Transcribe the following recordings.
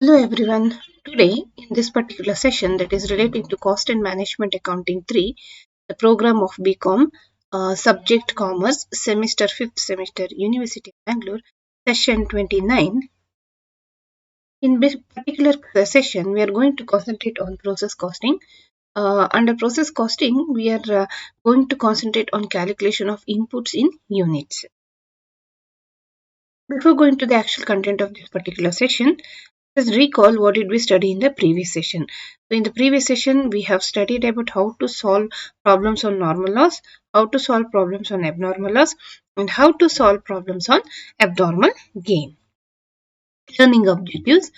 Hello everyone. Today, in this particular session that is relating to Cost and Management Accounting 3, the program of BCom, subject Commerce, semester 5th semester, University of Bangalore, session 29. In this particular session, we are going to concentrate on process costing. Under process costing, we are going to concentrate on calculation of inputs in units. Before going to the actual content of this particular session, let's recall what did we study in the previous session. So in the previous session, we have studied about how to solve problems on normal loss, how to solve problems on abnormal loss, and how to solve problems on abnormal gain. Learning objectives: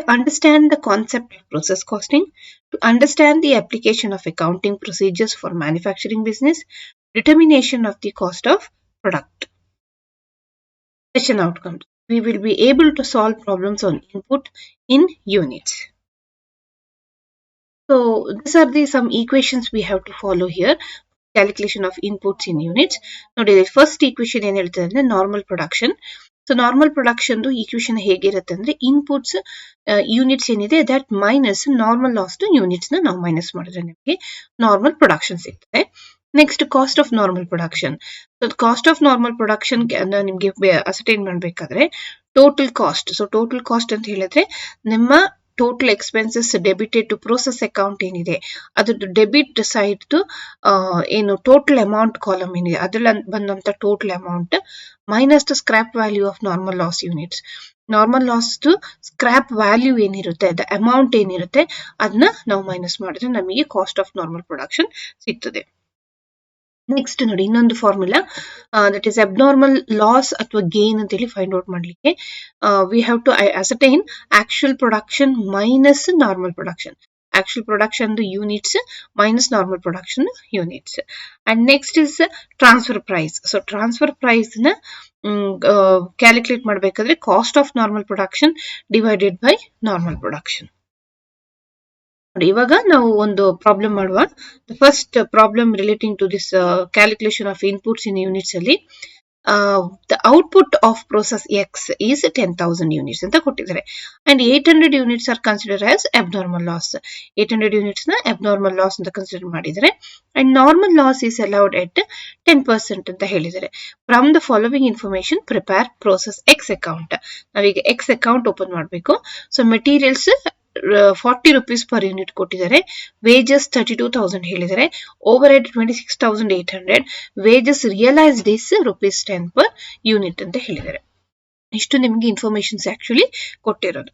understand the concept of process costing, to understand the application of accounting procedures for manufacturing business, determination of the cost of product. Session outcomes: we will be able to solve problems on input in units. So these are the some equations we have to follow here. Calculation of inputs in units. ನೋಡಿ first equation ಏನು ಹೇಳ್ತದೆ ಅಂದ್ರೆ normal production. So normal production equation ಹೇಗಿರುತ್ತೆ ಅಂದ್ರೆ inputs units ಏನಿದೆ that minus normal loss units ನಾವು minus ಮಾಡಿದ್ರೆ ನಿಮಗೆ ನಾರ್ಮಲ್ ಪ್ರೊಡಕ್ಷನ್ ಸಿಗ್ತದೆ. Next cost of normal production. So cost of normal production ನಿಮಗೆ ಅಸರ್ಟೈನ್ ಮಾಡಬೇಕಾದ್ರೆ total cost. So total cost ಅಂತ ಹೇಳಿದ್ರೆ ನಿಮ್ಮ total expenses debited to process account ಏನಿದೆ ಅದ್ರದ್ದು ಡೆಬಿಟ್ ಸೈಡ್ ಏನು ಟೋಟಲ್ ಅಮೌಂಟ್ ಕಾಲಮ್ ಏನಿದೆ ಅದ್ರಲ್ಲಿ ಬಂದಂತ total amount minus the scrap value of normal loss units. Normal loss scrap value ಏನಿರುತ್ತೆ ದ ಅಮೌಂಟ್ ಏನಿರುತ್ತೆ ಅದನ್ನ ನಾವು ಮೈನಸ್ ಮಾಡಿದ್ರೆ ನಮಗೆ ಕಾಸ್ಟ್ ಆಫ್ ನಾರ್ಮಲ್ ಪ್ರೊಡಕ್ಷನ್ ಸಿಗ್ತದೆ. ನೆಕ್ಸ್ಟ್ ನೋಡಿ ಇನ್ನೊಂದು formula that is abnormal loss ಅಥವಾ ಗೇನ್ ಅಂತ ಹೇಳಿ ಫೈಂಡ್ ಔಟ್ ಮಾಡಲಿಕ್ಕೆ we have to ascertain actual production minus normal production. Actual production units minus normal production units. And next is transfer price. So transfer price ನ calculate ಮಾಡಬೇಕಾದ್ರೆ cost of normal production divided by normal production. ಇವಾಗ ನಾವು ಒಂದು problem ಮಾಡುವ. First problem relating to this calculation of inputs in units ಅಲ್ಲಿ the output of process X is 10,000 units ಅಂತ ಕೊಟ್ಟಿದ್ದಾರೆ. And 800 units are consider as abnormal loss. 800 units ನ abnormal loss ಅಂತ consider ಮಾಡಿದ್ದಾರೆ. And normal loss is allowed at 10% ಅಂತ ಹೇಳಿದ್ದಾರೆ. From the following information prepare process X account. ನಾವೀಗ X account open ಮಾಡಬೇಕು. So materials 40 rupees per unit ಕೊಟ್ಟಿದ್ದಾರೆ. Wages 32,000 ಹೇಳಿದ್ದಾರೆ. Overhead 26,800. Wages realised is ₹10 per unit ಅಂತ ಹೇಳಿದ್ದಾರೆ. ಇಷ್ಟು ನಿಮಗೆ ಇನ್ಫಾರ್ಮೇಶನ್ಸ್ ಆಕ್ಚುಲಿ ಕೊಟ್ಟಿರೋದು.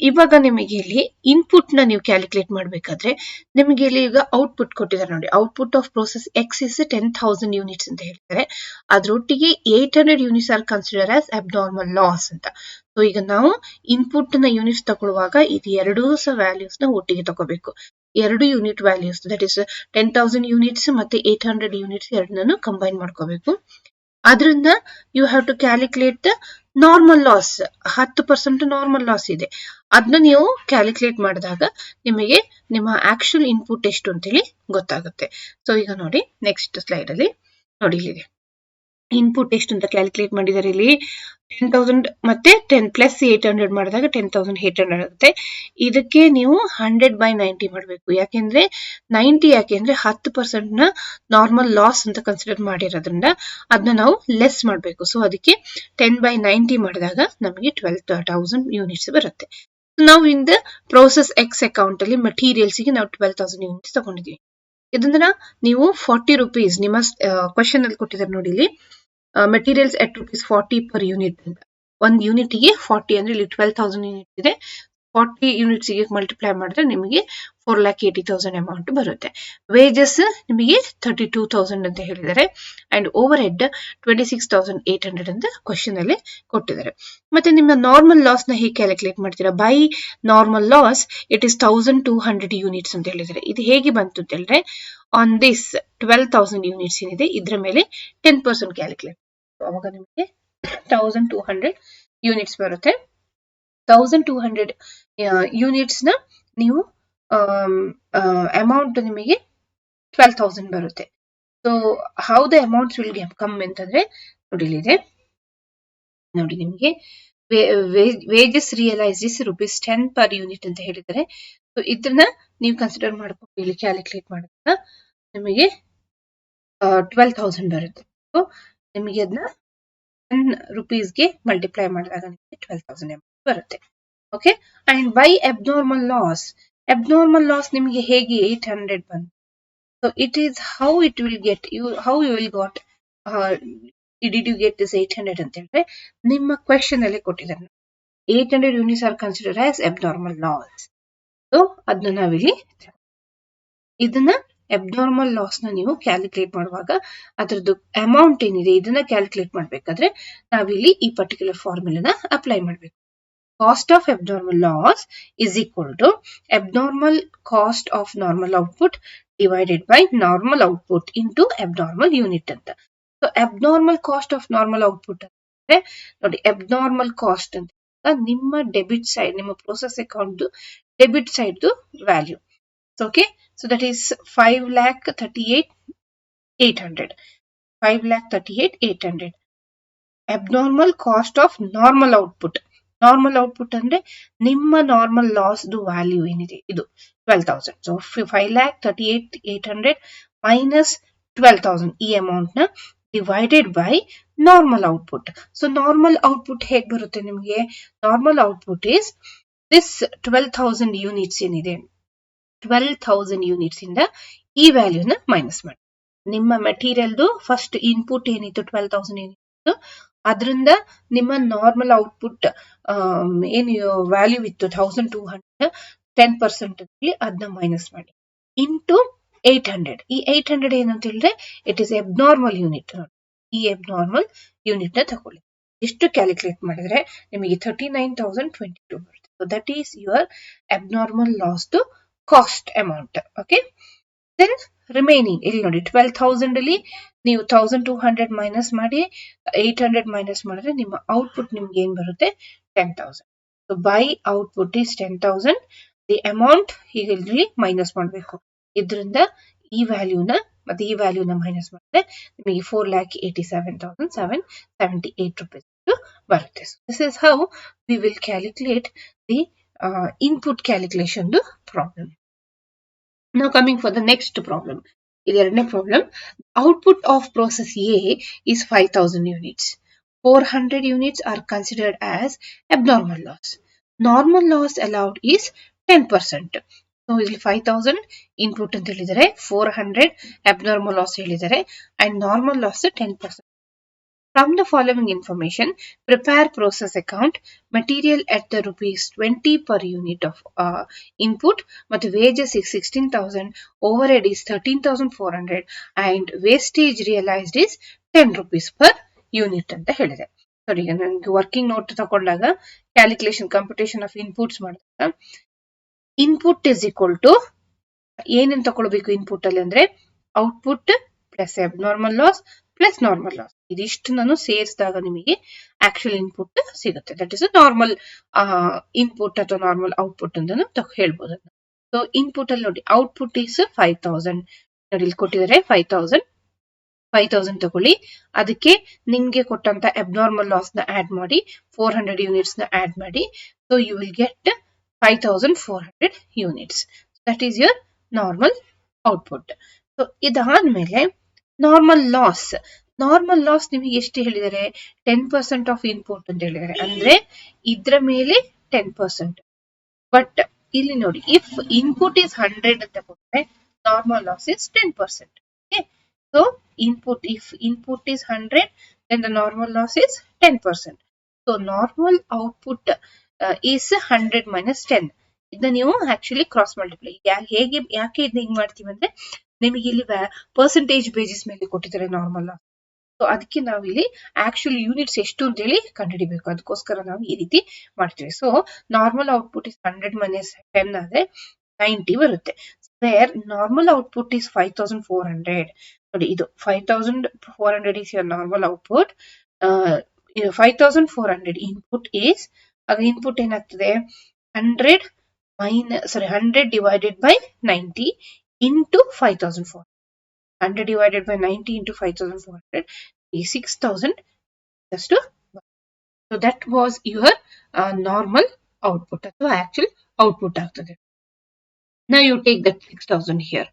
ಇವಾಗ ನಿಮಗೆ ಇಲ್ಲಿ ಇನ್ಪುಟ್ ನ ನೀವು ಕ್ಯಾಲ್ಕುಲೇಟ್ ಮಾಡಬೇಕಾದ್ರೆ ನಿಮಗೆ ಇಲ್ಲಿ ಈಗ ಔಟ್ಪುಟ್ ಕೊಟ್ಟಿದ್ದಾರೆ ನೋಡಿ. Output of process X is 10,000 units ಅಂತ ಹೇಳ್ತಾರೆ. ಅದರೊಟ್ಟಿಗೆ 800 units are consider as abnormal loss ಅಂತ. ಸೊ ಈಗ ನಾವು ಇನ್ಪುಟ್ ನ ಯೂನಿಟ್ಸ್ ತಗೊಳ್ಳುವಾಗ ಇದು ಎರಡೂ ವ್ಯಾಲ್ಯೂಸ್ ನ ಒಟ್ಟಿಗೆ ತಗೋಬೇಕು. ಎರಡು unit values that is 10,000 units ಮತ್ತೆ 800 ಯೂನಿಟ್ಸ್ ಎರಡನ್ನೂ ಕಂಬೈನ್ ಮಾಡ್ಕೋಬೇಕು. ಅದರಿಂದ you have to calculate the normal loss. 10% normal loss ಇದೆ. ಅದನ್ನ ನೀವು ಕ್ಯಾಲ್ಕುಲೇಟ್ ಮಾಡಿದಾಗ ನಿಮಗೆ ನಿಮ್ಮ ಆಕ್ಚುಯಲ್ ಇನ್ಪುಟ್ ಎಷ್ಟು ಅಂತೇಳಿ ಗೊತ್ತಾಗುತ್ತೆ. ಸೊ ಈಗ ನೋಡಿ ನೆಕ್ಸ್ಟ್ ಸ್ಲೈಡ್ ಅಲ್ಲಿ ನೋಡಿ ಇಲ್ಲಿದೆ ಇನ್ಪುಟ್ ಎಷ್ಟು ಅಂತ ಕ್ಯಾಲ್ಕುಲೇಟ್ ಮಾಡಿದ್ದಾರೆ. ಇಲ್ಲಿ 10,000 ಮತ್ತೆ 10 ಪ್ಲಸ್ 800 ಮಾಡಿದಾಗ 10,800 ಆಗುತ್ತೆ. ಇದಕ್ಕೆ ನೀವು 100/90 ಮಾಡಬೇಕು. ಯಾಕೆಂದ್ರೆ 90 ಯಾಕೆಂದ್ರೆ 10% ನ ನಾರ್ಮಲ್ ಲಾಸ್ ಅಂತ ಕನ್ಸಿಡರ್ ಮಾಡಿರೋದ್ರಿಂದ ಅದನ್ನ ನಾವು ಲೆಸ್ ಮಾಡಬೇಕು. ಸೊ ಅದಕ್ಕೆ 10/90 ಮಾಡಿದಾಗ ನಮಗೆ 12,000 ಯೂನಿಟ್ಸ್ ಬರುತ್ತೆ. ನಾವು in the process X account ಅಲ್ಲಿ ಮೆಟೀರಿಯಲ್ಸ್ ಗೆ ನಾವು 12,000 ಯೂನಿಟ್ಸ್ ತಗೊಂಡಿದ್ದೀವಿ. ಇದನ್ನ ನೀವು 40 rupees ನಿಮ್ಮ ಕ್ವಶನ್ ಅಲ್ಲಿ ಕೊಟ್ಟಿದ್ದಾರೆ ನೋಡಿ ಇಲ್ಲಿ ಮೆಟೀರಿಯಲ್ಸ್ at ₹40 per ಯೂನಿಟ್ ಅಂತ. ಒಂದು ಯೂನಿಟ್ಗೆ 40 ಅಂದ್ರೆ ಇಲ್ಲಿ 12,000 ಯೂನಿಟ್ ಇದೆ. 40 ಯೂನಿಟ್ಸ್ ಗೆ ಮಲ್ಟಿಪ್ಲೈ ಮಾಡಿದ್ರೆ ನಿಮಗೆ 4,80,000 ಅಮೌಂಟ್ ಬರುತ್ತೆ. ವೇಜಸ್ ನಿಮಗೆ 32,000 ಅಂತ ಹೇಳಿದ್ದಾರೆ. ಅಂಡ್ ಓವರ್ ಹೆಡ್ 26,800 ಅಂತ ಕ್ವಶನ್ ಅಲ್ಲಿ ಕೊಟ್ಟಿದ್ದಾರೆ. ಮತ್ತೆ ನಿಮ್ಮ ನಾರ್ಮಲ್ ಲಾಸ್ ನ ಹೇಗೆ ಕ್ಯಾಲ್ಕುಲೇಟ್ ಮಾಡ್ತೀರಾ? By normal loss it is 1,200 units ಅಂತ ಹೇಳಿದ್ದಾರೆ. ಇದು ಹೇಗೆ ಬಂತು ಅಂತ ಹೇಳಿದ್ರೆ ಆನ್ ದಿಸ್ 12,000 ಯೂನಿಟ್ಸ್ ಏನಿದೆ ಇದ್ರ ಮೇಲೆ 10% ಕ್ಯಾಲ್ಕುಲೇಟ್ ಅವಾಗ ನಿಮಗೆ 1,200 ಯೂನಿಟ್ಸ್ ಬರುತ್ತೆ. 1,200 ಯೂನಿಟ್ಸ್ ನ ನೀವು ಅಮೌಂಟ್ ನಿಮಗೆ 12,000 ಬರುತ್ತೆ. So how the amounts will come ಅಂತಂದ್ರೆ ನೋಡಿ ಇಲ್ಲಿದೆ ನೋಡಿ ನಿಮಗೆ wages realise is ₹10 per unit ಅಂತ ಹೇಳಿದ್ದಾರೆ. ಸೊ ಇದನ್ನ ನೀವು ಕನ್ಸಿಡರ್ ಮಾಡ್ಕೊಂಡು ಇಲ್ಲಿ ಕ್ಯಾಲ್ಕುಲೇಟ್ ಮಾಡಿದಾಗ ನಿಮಗೆ 12,000 ಬರುತ್ತೆ. ಸೊ ನಿಮಗೆ ಅದನ್ನ ₹10ಗೆ ಮಲ್ಟಿಪ್ಲೈ ಮಾಡಿದಾಗ ನಿಮಗೆ 12,000 ಬರುತ್ತೆ. Okay, and by abnormal loss ನಿಮಗೆ ಹೇಗೆ 800 ಬಂತು. So it is how it will get how you will got did you get this 800 ಅಂತ ಹೇಳಿದ್ರೆ ನಿಮ್ಮ ಕ್ವೆಶನ್ ಅಲ್ಲಿ ಕೊಟ್ಟಿದ್ದಾರೆ 800 units are consider as abnormal loss. So ಅದನ್ನ ನಾವಿಲ್ಲಿ ಇದನ್ನ ಅಬ್ನಾರ್ಮಲ್ ಲಾಸ್ ನ ನೀವು ಕ್ಯಾಲ್ಕುಲೇಟ್ ಮಾಡುವಾಗ ಅದರದ್ದು ಅಮೌಂಟ್ ಏನಿದೆ ಇದನ್ನ ಕ್ಯಾಲ್ಕುಲೇಟ್ ಮಾಡಬೇಕಾದ್ರೆ ನಾವಿಲ್ಲಿ ಈ ಪರ್ಟಿಕ್ಯುಲರ್ ಫಾರ್ಮುಲಾನ ಅಪ್ಲೈ ಮಾಡಬೇಕು. Cost of abnormal loss is equal to abnormal cost of normal output divided by normal output into abnormal unit ಅಂತ. So abnormal cost of normal output ಅಂದ್ರೆ ನೋಡಿ abnormal cost ಅಂತ ನಿಮ್ಮ ಡೆಬಿಟ್ ಸೈಡ್ ನಿಮ್ಮ process account debit side value. Okay, so that is 5,38,800. 5,38,800. Abnormal cost of normal output. Normal output ಅಂದ್ರೆ ನಿಮ್ಮ normal loss value ಏನಿದೆ ಇದು 12,000. ಸೊ 5,38,800 ಮೈನಸ್ 12,000 ಈ ಅಮೌಂಟ್ ನ divided by normal output. So normal output ಹೇಗೆ ಬರುತ್ತೆ ನಿಮಗೆ? Normal output is this 12,000 units ಏನಿದೆ 12,000 ಯೂನಿಟ್ಸ್ ಇಂದ ಈ ವ್ಯಾಲ್ಯೂನ ಮೈನಸ್ ಮಾಡಿ. ನಿಮ್ಮ ಮೆಟೀರಿಯಲ್ದು ಫಸ್ಟ್ ಇನ್ಪುಟ್ ಏನಿತ್ತು 12,000 ಏನಿತ್ತು ಅದರಿಂದ ನಿಮ್ಮ ನಾರ್ಮಲ್ ಔಟ್ಪುಟ್ ಏನು ವ್ಯಾಲ್ಯೂ ಇತ್ತು 1,200 10% ಅದನ್ನ ಮೈನಸ್ ಮಾಡಿ ಇಂಟು 800. ಈ 800 ಏನಂತ ಹೇಳಿದ್ರೆ ಇಟ್ ಇಸ್ ಅಬ್ನಾರ್ಮಲ್ ಯೂನಿಟ್. ಈ ಅಬ್ನಾರ್ಮಲ್ ಯೂನಿಟ್ ನ ತಗೊಳ್ಳಿ. ಎಷ್ಟು ಕ್ಯಾಲ್ಕುಲೇಟ್ ಮಾಡಿದ್ರೆ ನಿಮಗೆ 39,022 ಬರುತ್ತೆ. So that is your abnormal loss cost amount. Okay, then remaining ಇಲ್ಲಿ ನೋಡಿ 12,000 ಅಲ್ಲಿ ನೀವು 1,200 ಮೈನಸ್ ಮಾಡಿ 800 ಮೈನಸ್ ಮಾಡಿದ್ರೆ ನಿಮ್ಮ ಔಟ್ಪುಟ್ ನಿಮ್ಗೆ ಏನ್ ಬರುತ್ತೆ 10,000. So by output is 10,000. The amount ಹೀಗೆ ಇಲ್ಲಿ ಮೈನಸ್ ಮಾಡಬೇಕು. ಇದರಿಂದ ಈ ವ್ಯಾಲ್ಯೂನ ಮತ್ತೆ ಈ ವ್ಯಾಲ್ಯೂನ ಮೈನಸ್ ಮಾಡಿದ್ರೆ ನಿಮಗೆ 4,87,778 rupees ಬರುತ್ತೆ. So this is how we will calculate the input calculation problem. Now coming for the next problem. ಎರಡನೇ problem. Output of process A is 5,000 units. 400 units are considered as abnormal loss. Normal loss allowed is 10%. So ಇಲ್ಲಿ 5,000 input ಅಂತ ಹೇಳಿದರೆ 400 abnormal loss ಹೇಳಿದರೆ and normal loss 10%. From the following information, prepare process account, material at the ₹20 per unit of input, but wages is 16,000, overhead is 13,400, and wastage realized is 10 rupees per unit ಅಂತ ಹೇಳಿದೆ. ಸರಿ, ನನಗೆ working note ತಗೊಂಡಾಗ calculation computation of inputs ಮಾಡಿದಾಗ input is equal to ಏನೇನು ತಗೊಳ್ಬೇಕು input ಅಲ್ಲಿ ಅಂದ್ರೆ output plus abnormal loss plus normal loss. ಇದಿಷ್ಟು ನಾನು ಸೇರಿಸಿದಾಗ ನಿಮಗೆ ಆಕ್ಚುಯಲ್ ಇನ್ಪುಟ್ ಸಿಗುತ್ತೆ. ದಟ್ ಇಸ್ ನಾರ್ಮಲ್ ಇನ್ಪುಟ್ ಅಥವಾ ನಾರ್ಮಲ್ ಔಟ್ಪುಟ್ ಅಂತ ಹೇಳ್ಬೋದು. ಸೊ ಇನ್ಪುಟ್ ಅಲ್ಲಿ ನೋಡಿ ಔಟ್ಪುಟ್ ಈಸ್ 5,000 ನೋಡಿ ಇಲ್ಲಿ ಕೊಟ್ಟಿದ್ದಾರೆ 5,000 ತಗೊಳ್ಳಿ. ಅದಕ್ಕೆ ನಿಮ್ಗೆ ಕೊಟ್ಟಂತ ಅಬ್ನಾರ್ಮಲ್ ಲಾಸ್ ನ ಆಡ್ ಮಾಡಿ 400 ಯೂನಿಟ್ಸ್ ನ ಆಡ್ ಮಾಡಿ. So you will get 5,400 units. That is your normal output. So ಇದಾದ್ಮೇಲೆ ನಾರ್ಮಲ್ ಲಾಸ್ ನಿಮಗೆ ಎಷ್ಟು ಹೇಳಿದ್ದಾರೆ 10% ಆಫ್ ಇನ್ಪುಟ್ ಅಂತ ಹೇಳಿದ್ದಾರೆ. ಅಂದ್ರೆ ಇದ್ರ ಮೇಲೆ 10%. ಬಟ್ ಇಲ್ಲಿ ನೋಡಿ ಇಫ್ ಇನ್ಪುಟ್ ಇಸ್ 100 ಅಂತ ಕೊಟ್ಟರೆ normal loss is 10%. So if input is 100 then the normal loss is 10%. So normal output is 100 minus 10. ಇದನ್ನ ನೀವು ಆಕ್ಚುಲಿ ಕ್ರಾಸ್ ಮಲ್ಟಿಪ್ಲೈ ಯಾಕೆ ಇದನ್ನ ಹಿಂಗ್ ಮಾಡ್ತೀವಿ ಅಂದ್ರೆ ನಿಮಗೆ ಇಲ್ಲಿ ಪರ್ಸೆಂಟೇಜ್ ಬೇಸಿಸ್ ಮೇಲೆ ಕೊಟ್ಟಿದ್ದಾರೆ ನಾರ್ಮಲ್ ಲಾಸ್. ಸೊ ಅದಕ್ಕೆ ನಾವು ಇಲ್ಲಿ ಆಕ್ಚುಲಿ ಯೂನಿಟ್ಸ್ ಎಷ್ಟು ಅಂತ ಹೇಳಿ ಕಂಡುಹಿಡಿಬೇಕು. ಅದಕ್ಕೋಸ್ಕರ ನಾವು ಈ ರೀತಿ ಮಾಡ್ತೀವಿ. So normal output is 100 minus 10 ಆದ್ರೆ 90 ಬರುತ್ತೆ. Where normal output is 5,400. ನೋಡಿ ಇದು 5,400 is your normal output. 5,400 input is input ಏನಾಗ್ತದೆ 100 divided by 90 into 5,400. 100 divided by 90 into 5,400 is 6,000 just to so that was your normal output ಅಥವಾ actual output ಆಗ್ತದೆ. Now you take that 6000 here.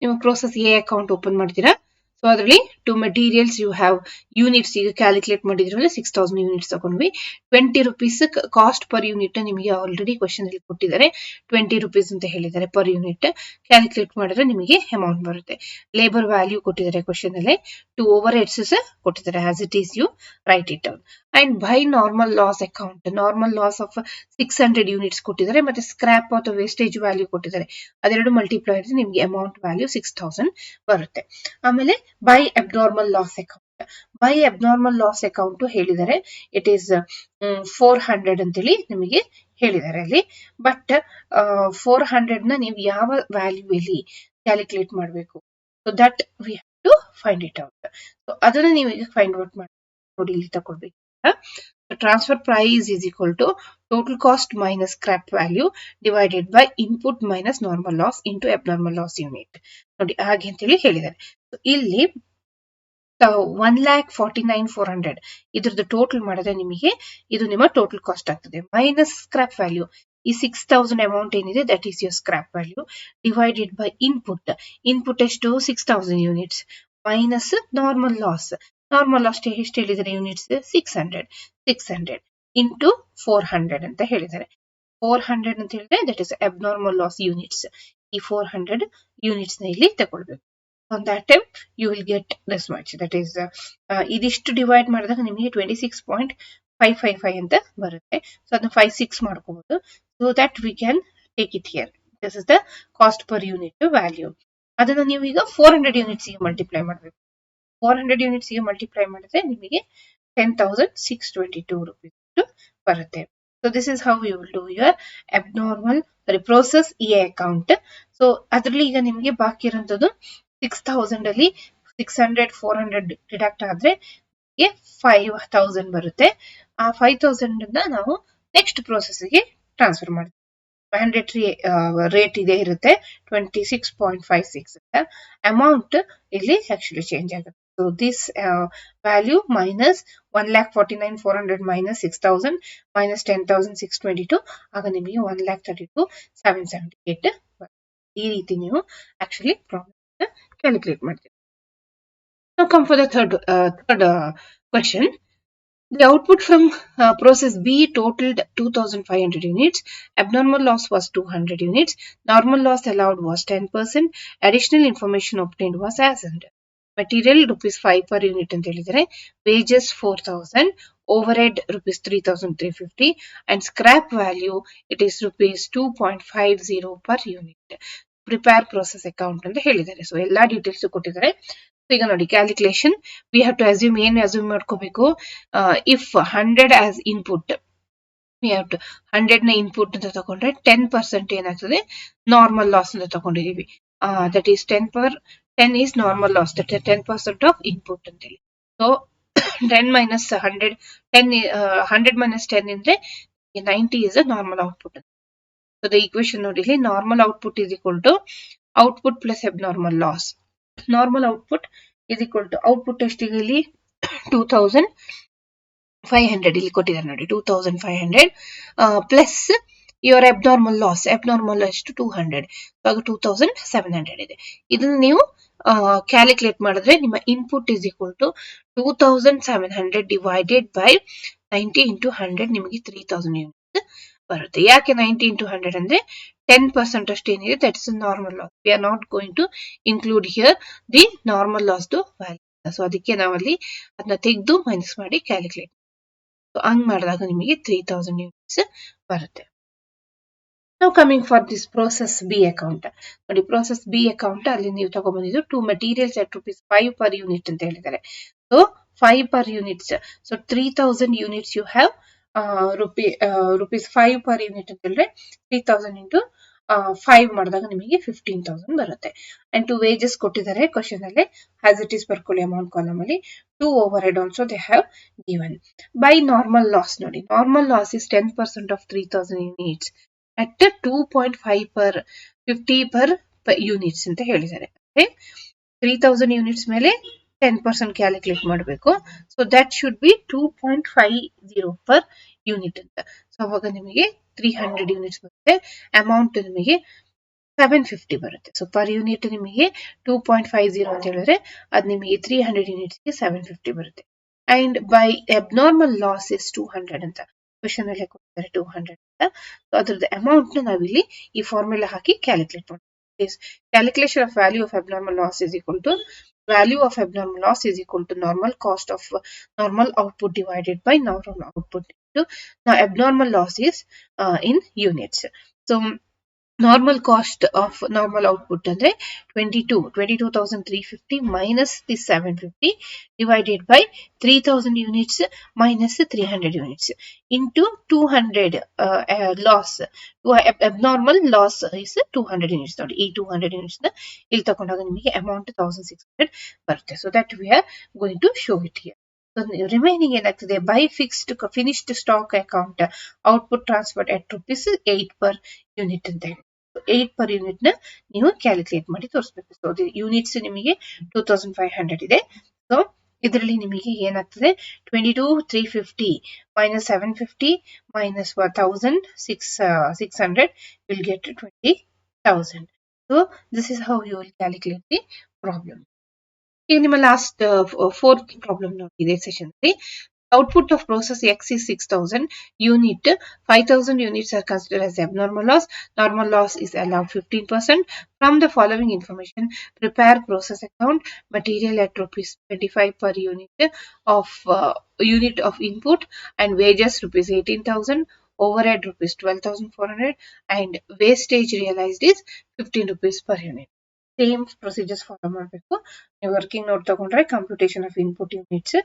ನೀವು process a account open ಮಾಡ್ತೀರಾ. So ಅದರಲ್ಲಿ to materials you have units ಈಗ calculate ಮಾಡಿದ್ರಲ್ಲಿ 6000 ಯೂನಿಟ್ಸ್ ತಗೊಂಡ್ವಿ. 20 rupees cost per unit ನಿಮಗೆ ಆಲ್ರೆಡಿ ಕ್ವಶನ್ ಅಲ್ಲಿ ಕೊಟ್ಟಿದ್ದಾರೆ. 20 rupees ಅಂತ ಹೇಳಿದ್ದಾರೆ ಪರ್ ಯೂನಿಟ್. ಕ್ಯಾಲ್ಕುಲೇಟ್ ಮಾಡಿದ್ರೆ ನಿಮಗೆ ಅಮೌಂಟ್ ಬರುತ್ತೆ. ಲೇಬರ್ ವ್ಯಾಲ್ಯೂ ಕೊಟ್ಟಿದ್ದಾರೆ ಕ್ವಶನ್ ಅಲ್ಲಿ. 2 ಓವರ್ ಹೆಡ್ಸ್ ಕೊಟ್ಟಿದ್ದಾರೆ. As it is you write it down. And by normal loss account, normal loss of 600 units ಕೊಟ್ಟಿದ್ದಾರೆ. ಮತ್ತೆ ಸ್ಕ್ರಾಪ್ ಅಥವಾ ವೇಸ್ಟೇಜ್ ವ್ಯಾಲ್ಯೂ ಕೊಟ್ಟಿದ್ದಾರೆ. ಅದೆರಡು ಮಲ್ಟಿಪ್ಲೈ ಮಾಡಿದ್ರೆ ನಿಮಗೆ ಅಮೌಂಟ್ ವ್ಯಾಲ್ಯೂ 6000 ಬರುತ್ತೆ. ಆಮೇಲೆ by abnormal loss account. By abnormal loss account ಹೇಳಿದರೆ ಇಟ್ ಈಸ್ 400 ಅಂತೇಳಿ ನಿಮಗೆ ಹೇಳಿದ್ದಾರೆ ಅಲ್ಲಿ. ಬಟ್ 400 ನ ನೀವು ಯಾವ ವ್ಯಾಲ್ಯೂ ಅಲ್ಲಿ ಕ್ಯಾಲ್ಕುಲೇಟ್ ಮಾಡಬೇಕು. So that we have to find it out. So ಅದನ್ನ ನೀವು ಈಗ ಫೈಂಡ್ ಔಟ್ ಮಾಡಿ ನೋಡಿ ಇಲ್ಲಿ ತಗೊಳ್ಬೇಕು. Transfer price is equal to total cost minus scrap value divided by input minus normal loss into abnormal loss unit. ನೋಡಿ ಹಾಗೆ ಅಂತೇಳಿ ಹೇಳಿದ್ದಾರೆ. ಇಲ್ಲಿ 1,49,400 ಇದ್ರದ್ದು ಟೋಟಲ್ ಮಾಡಿದ್ರೆ ನಿಮಗೆ ಇದು ನಿಮ್ಮ ಟೋಟಲ್ ಕಾಸ್ಟ್ ಆಗ್ತದೆ. ಮೈನಸ್ ಸ್ಕ್ರಾಪ್ ವ್ಯಾಲ್ಯೂ, ಈ 6000 ಅಮೌಂಟ್ ಏನಿದೆ that is your scrap value divided by input. Input ಎಷ್ಟು 6000 units minus normal loss. Normal loss ಎಷ್ಟು ಹೇಳಿದ್ದಾರೆ ಯೂನಿಟ್ಸ್ 600 ಇಂಟು 400 ಅಂತ ಹೇಳಿದ್ದಾರೆ. 400 ಅಂತ ಹೇಳಿದ್ರೆ that is abnormal loss units. ಈ 400 ಯೂನಿಟ್ಸ್ ನ ಇಲ್ಲಿ ತಗೊಳ್ಬೇಕು. On that time you will get this much, that is ಇದಿಷ್ಟು ಡಿವೈಡ್ ಮಾಡಿದಾಗ ನಿಮಗೆ 26.555 ಅಂತ ಬರುತ್ತೆ. ಸೊ ಅದನ್ನ 56 ಮಾಡ್ಕೋಬಹುದು. So that we can take it here. This is the cost per unit value. ಅದನ್ನ ನೀವು ಈಗ 400 ಯೂನಿಟ್ಸ್ ಗೆ ಮಲ್ಟಿಪ್ಲೈ ಮಾಡಬೇಕು. 400 ಯೂನಿಟ್ಸ್ ಗೆ ಮಲ್ಟಿಪ್ಲೈ ಮಾಡಿದ್ರೆ ನಿಮಗೆ 10,622 rupees ಬರುತ್ತೆ. So this is how you will do your abnormal process EA account. So ಅದರಲ್ಲಿ ಈಗ ನಿಮಗೆ ಬಾಕಿ ಇರೋಂಥದ್ದು 6000 ಅಲ್ಲಿ 600 400 ಡಿಡಕ್ಟ್ ಆದ್ರೆ 5000 ಬರುತ್ತೆ. ಆ 5000 ನಾವು ನೆಕ್ಸ್ಟ್ ಪ್ರೋಸೆಸ್ ಗೆ ಟ್ರಾನ್ಸ್ಫರ್ ಮಾಡ್ತೀವಿ. ಮ್ಯಾಂಡೇಟರಿ ರೇಟ್ ಇದೇ ಇರುತ್ತೆ 26.56 ಅಂತ. ಅಮೌಂಟ್ ಇಲ್ಲಿ ಆಕ್ಚುಲಿ ಚೇಂಜ್ ಆಗುತ್ತೆ. So this value minus 1,49,400 minus 6000 minus 10,622 ಆಗ ನಿಮಗೆ 1,32,778 ಈ ರೀತಿ ನೀವು ಆಕ್ಚುಲಿ ಪ್ರಾಬ್ಲಮ್ ಕ್ಯಾಲ್ಕುಲೇಟ್ ಮಾಡ್ತೀವಿ. Now come for the third question. The output from process B totaled 2,500 units. Abnormal loss was 200 units. Normal loss allowed was 10%. Additional information obtained was as under. Material rupees 5 per unit ಅಂತ ಹೇಳಿದರೆ, wages 4,000, overhead rupees 3,350 and scrap value it is rupees 2.50 per unit. Prepare process account ಅಂತ ಹೇಳಿದ್ದಾರೆ. So ಎಲ್ಲಾ details ಕೊಟ್ಟಿದ್ದಾರೆ. ಈಗ ನೋಡಿ calculation we have to assume. ಏನು assume ಮಾಡ್ಕೋಬೇಕು, if 100 as input we have to 100 ನ ಇನ್ಪುಟ್ ಅಂತ ತಗೊಂಡ್ರೆ 10% ಏನಾಗ್ತದೆ ನಾರ್ಮಲ್ ಲಾಸ್ ಅಂತ ತಗೊಂಡಿದೀವಿ. That is 10 is normal loss, that 10% of input ಅಂತೇಳಿ. ಸೊ 10 ಮೈನಸ್ 100 100 ಮೈನಸ್ 10 ಅಂದ್ರೆ 90 is a normal output. So the equation ನೋಡಿ ಇಲ್ಲಿ, normal output is equal to output plus abnormal loss. Normal output is equal to output ಎಷ್ಟಿಗೆ ಇಲ್ಲಿ 2,500 ಇಲ್ಲಿ ಕೊಟ್ಟಿದ್ದಾರೆ ನೋಡಿ 2,500 plus your abnormal loss. Abnormal ಎಷ್ಟು 200, ಆಗ 2,700 ಇದೆ. ಇದನ್ನ ನೀವು ಕ್ಯಾಲ್ಕುಲೇಟ್ ಮಾಡಿದ್ರೆ ನಿಮ್ಮ input is equal to 2,700 divided by 90 into 100 ನಿಮಗೆ 3,000 ಯೂನಿಟ್ಸ್ ಬರುತ್ತೆ. ಯಾಕೆ 90 ಇಂಟು 100 ಅಂದ್ರೆ 10% ಅಷ್ಟು ಏನಿದೆ that is normal loss. We are not going to include here the normal loss to value. So ಅದಕ್ಕೆ ನಾವಲ್ಲಿ ಅದನ್ನ ತೆಗೆದು ಮೈನಸ್ ಮಾಡಿ ಕ್ಯಾಲ್ಕುಲೇಟ್. ಸೊ ಹಂಗ್ ಮಾಡಿದಾಗ ನಿಮಗೆ 3,000 ಯೂನಿಟ್ಸ್ ಬರುತ್ತೆ. ನಾವು coming for this process B account. ನೋಡಿ ಪ್ರೋಸೆಸ್ ಬಿ ಅಕೌಂಟ್ ಅಲ್ಲಿ ನೀವು ತಗೊಂಡ್ಬಂದಿದ್ದು 2 materials at rupees 5 per unit ಅಂತ ಹೇಳಿದ್ದಾರೆ. So 5 per units. So 3,000 units you have rupees 5 per unit ಅಂತ ಹೇಳಿದ್ರೆ 3,000 ಇಂಟು 5 ಮಾಡಿದಾಗ ನಿಮಗೆ 15,000 ಬರುತ್ತೆ. ಅಂಡ್ 2 ವೇಜಸ್ ಕೊಟ್ಟಿದ್ದಾರೆ ಕ್ವಶನ್ ಅಲ್ಲಿ, ಆಸ್ ಇಟ್ ಈಸ್ ಬರ್ಕೊಳ್ಳಿ ಅಮೌಂಟ್ ಕಾಲಮ್ ಅಲ್ಲಿ. 2 overhead also they have given. By normal loss ನೋಡಿ, normal loss is 10% of 3,000 units at 2.5 per 50 per units ಅಂತ ಹೇಳಿದ್ದಾರೆ. 3,000 ಯೂನಿಟ್ಸ್ ಮೇಲೆ 10% ಕ್ಯಾಲ್ಕುಲೇಟ್ ಮಾಡಬೇಕು. So that should be 2.50 per unit ಅಂತ. So ಅವಾಗ ನಿಮಗೆ 300 ಯೂನಿಟ್ಸ್ ಬರುತ್ತೆ. ಅಮೌಂಟ್ ನಿಮಗೆ 750 ಬರುತ್ತೆ. ಸೊ ಪರ್ ಯೂನಿಟ್ ನಿಮಗೆ 2.50 ಅಂತ ಹೇಳಿದ್ರೆ ಅದು ನಿಮಗೆ 300 ಯೂನಿಟ್ಸ್ಗೆ 750 ಬರುತ್ತೆ. And by abnormal loss is 200 ಅಂತ ಕ್ವೆಶನ್ ಅಲ್ಲೇ ಕೊಡ್ತಾರೆ 200 ಅಂತ. ಸೊ ಅದ್ರದ್ದು ಅಮೌಂಟ್ ನ ನಾವಿಲ್ಲಿ ಈ ಫಾರ್ಮುಲಾ ಹಾಕಿ ಕ್ಯಾಲ್ಕುಲೇಟ್ ಮಾಡ್ತೀವಿ. Calculation of value of abnormal loss is equal to value of abnormal loss is equal to normal cost of normal output divided by normal output. Now abnormal loss is in units. So normal cost of normal output ಅಂದ್ರೆ 22,350 minus the 750 divided by 3,000 units minus 300 units into 200 loss. Abnormal loss is 200 units ನೋಡಿ. ಈ 200 units ನ ಇಲ್ಲಿ ತಗೊಂಡಾಗ ನಿಮಗೆ amount 1600 ಬರುತ್ತೆ. So that we are going to show it here. Remaining ಏನಾಗ್ತದೆ by finished stock account output transfer at ₹8 per unit ಅಂತ ಹೇಳಿ 8 per ಯೂನಿಟ್ ನ ನೀವು ಕ್ಯಾಲ್ಕುಲೇಟ್ ಮಾಡಿ ತೋರಿಸಬೇಕು. ಸೊ ಯೂನಿಟ್ಸ್ ನಿಮಗೆ 2500 ಇದೆ. ಸೊ ಇದರಲ್ಲಿ ನಿಮಗೆ ಏನಾಗ್ತದೆ 22,350 minus 750 minus 1,600 will get 20,000. So this is how you will calculate the problem. ಈಗ ನಿಮ್ಮ ಲಾಸ್ಟ್ ಫೋರ್ತ್ ಪ್ರಾಬ್ಲಮ್ ನೋಡಿದೆ ಸೆಷನ್ ಅಲ್ಲಿ. Output of process X is 6,000 unit. 5,000 units are considered as abnormal loss. Normal loss is allowed 15%. From the following information, prepare process account. Material at ₹25 per unit of unit of input and wages ₹18,000. Overhead ₹12,400 and wastage realized is ₹15 per unit. Same procedures follow ಮಾಡಬೇಕು. ನೀವು working note ತಗೊಂಡ್ರೆ computation of input units.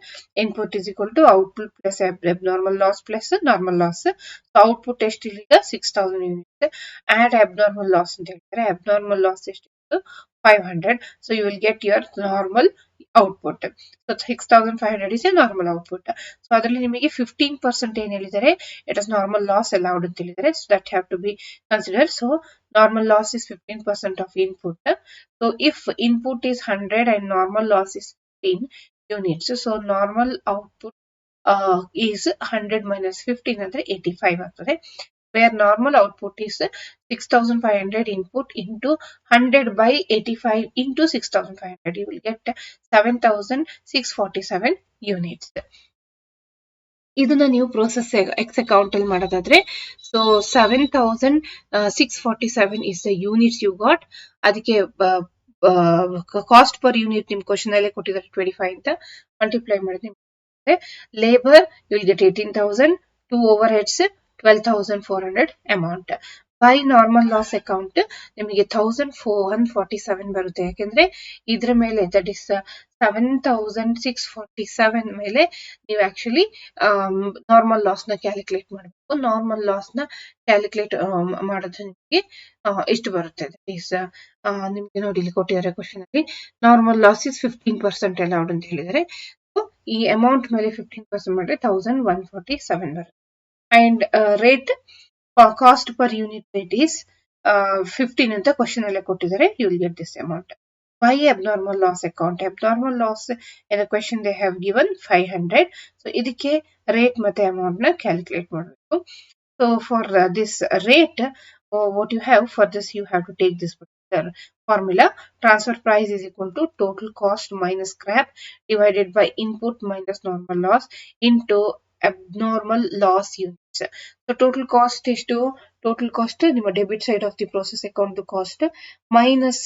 Input is equal to output plus abnormal loss plus normal loss. So output ಎಷ್ಟು ಈಗ 6,000 units. Add abnormal loss ಅಂತ ಹೇಳ್ತಾರೆ. Abnormal loss ಎಷ್ಟು 500. So you will get your normal output. So 6,500 is a normal output. ಸೊ ಅದರಲ್ಲಿ ನಿಮಗೆ 15% ಏನ್ ಹೇಳಿದ್ದಾರೆ, it is normal loss allowed ಅಂತ ಹೇಳಿದ್ದಾರೆ. So that have to be consider. So normal loss is 15% of input. So if input is 100 and normal loss is 15 units, so normal output is 100 minus 15 ಅಂದ್ರೆ 85 ಆಗ್ತದೆ. Where normal output is 6,500 input into 100 by 85 into 6,500, you will get 7,647 units. ಇದನ್ನ ನೀವು process X account ಅಲ್ಲಿ ಮಾಡೋದಾದ್ರೆ so 7,647 is the units you got. ಅದಕ್ಕೆ cost per unit ನಿಮ್ question ಅಲ್ಲೇ ಕೊಟ್ಟಿದ್ದಾರೆ 25 ಅಂತ ಮಲ್ಟಿಪ್ಲೈ ಮಾಡಿದ್ರೆ labour you will get 18,000. 2 overheads 12,400 amount. By normal loss account ನಿಮಗೆ 1,447 ಬರುತ್ತೆ. ಯಾಕೆಂದ್ರೆ ಇದ್ರ ಮೇಲೆ ದಟ್ ಇಸ್ 7,647 ಮೇಲೆ ನೀವು ಆಕ್ಚುಲಿ ನಾರ್ಮಲ್ ಲಾಸ್ ನ ಕ್ಯಾಲ್ಕುಲೇಟ್ ಮಾಡಬೇಕು. ನಾರ್ಮಲ್ ಲಾಸ್ ನ ಕ್ಯಾಲ್ಕುಲೇಟ್ ಮಾಡೋದು ನಿಮಗೆ ಎಷ್ಟು ಬರುತ್ತೆ ಇಸ್ ನಿಮ್ಗೆ ನೋಡಿ ಇಲ್ಲಿ ಕೊಟ್ಟಿದ್ದಾರೆ ಕ್ವಶನ್ ಅಲ್ಲಿ. ನಾರ್ಮಲ್ ಲಾಸ್ ಇಸ್ 15% ಅಲೌಡ್ ಅಂತ ಹೇಳಿದರೆ. ಈ ಅಮೌಂಟ್ ಮೇಲೆ 15% ಮಾಡಿದ್ರೆ 1,147 ಬರುತ್ತೆ. And rate cost per unit rate is 15 ಅಂತ ಕ್ವಶನ್ ಅಲ್ಲೇ ಕೊಟ್ಟಿದ್ದಾರೆ. You will get this amount. By abnormal loss account, abnormal loss in the question they have given 500. So ಇದಕ್ಕೆ ರೇಟ್ ಮತ್ತೆ ಅಮೌಂಟ್ ನ ಕ್ಯಾಲ್ಕುಲೇಟ್ ಮಾಡಬೇಕು. So for this rate, what you have for this, you have to take this particular formula. Transfer price is equal to total cost minus scrap divided by input minus normal loss into abnormal loss units. So total cost is to total cost ನಿಮ್ಮ debit side of the process account cost minus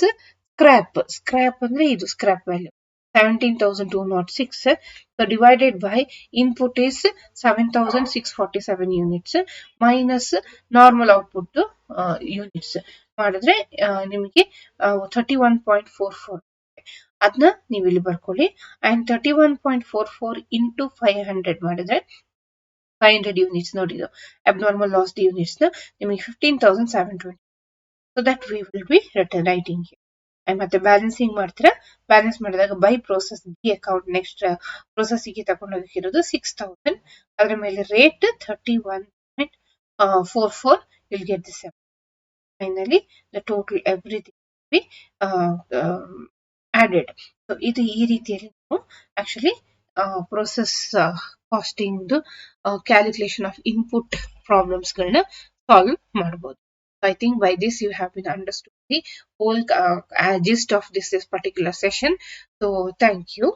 scrap ಅಂದ್ರೆ ಇದು scrap value 17,206. So divided by input is 7,647 units minus normal output units ಮಾಡಿದ್ರೆ ನಿಮಗೆ 31.44 ಅದನ್ನ ನೀವು ಇಲ್ಲಿ ಬರ್ಕೊಳ್ಳಿ. And 31.44 into 500 ಮಾಡಿದ್ರೆ 500 ಯೂನಿಟ್ಸ್ ನೋಡಿದ್ದು ಅಬ್ನಾರ್ಮಲ್ ಲಾಸ್ ಯೂನಿಟ್ಸ್ ನ ನಿಮಗೆ 15,720. So that we will be writing here. ಮತ್ತೆ ಬ್ಯಾಲೆನ್ಸಿಂಗ್ ಮಾಡ್ತೀರಾ. ಬ್ಯಾಲೆನ್ಸ್ ಮಾಡಿದಾಗ by process B account next ಪ್ರೋಸೆಸ್ಗೆ ತಗೊಂಡೋಗಿರೋದು 6,000. ಅದರ ಮೇಲೆ rate 31.44 will get this. Finally the total everything be added. So ಇದು ಈ ರೀತಿಯಲ್ಲಿ ನಾವು actually process costing calculation of input problems ಗಳನ್ನ ಸಾಲ್ವ್ ಮಾಡಬಹುದು. I think by this you have been understood the whole gist of this particular session. So thank you.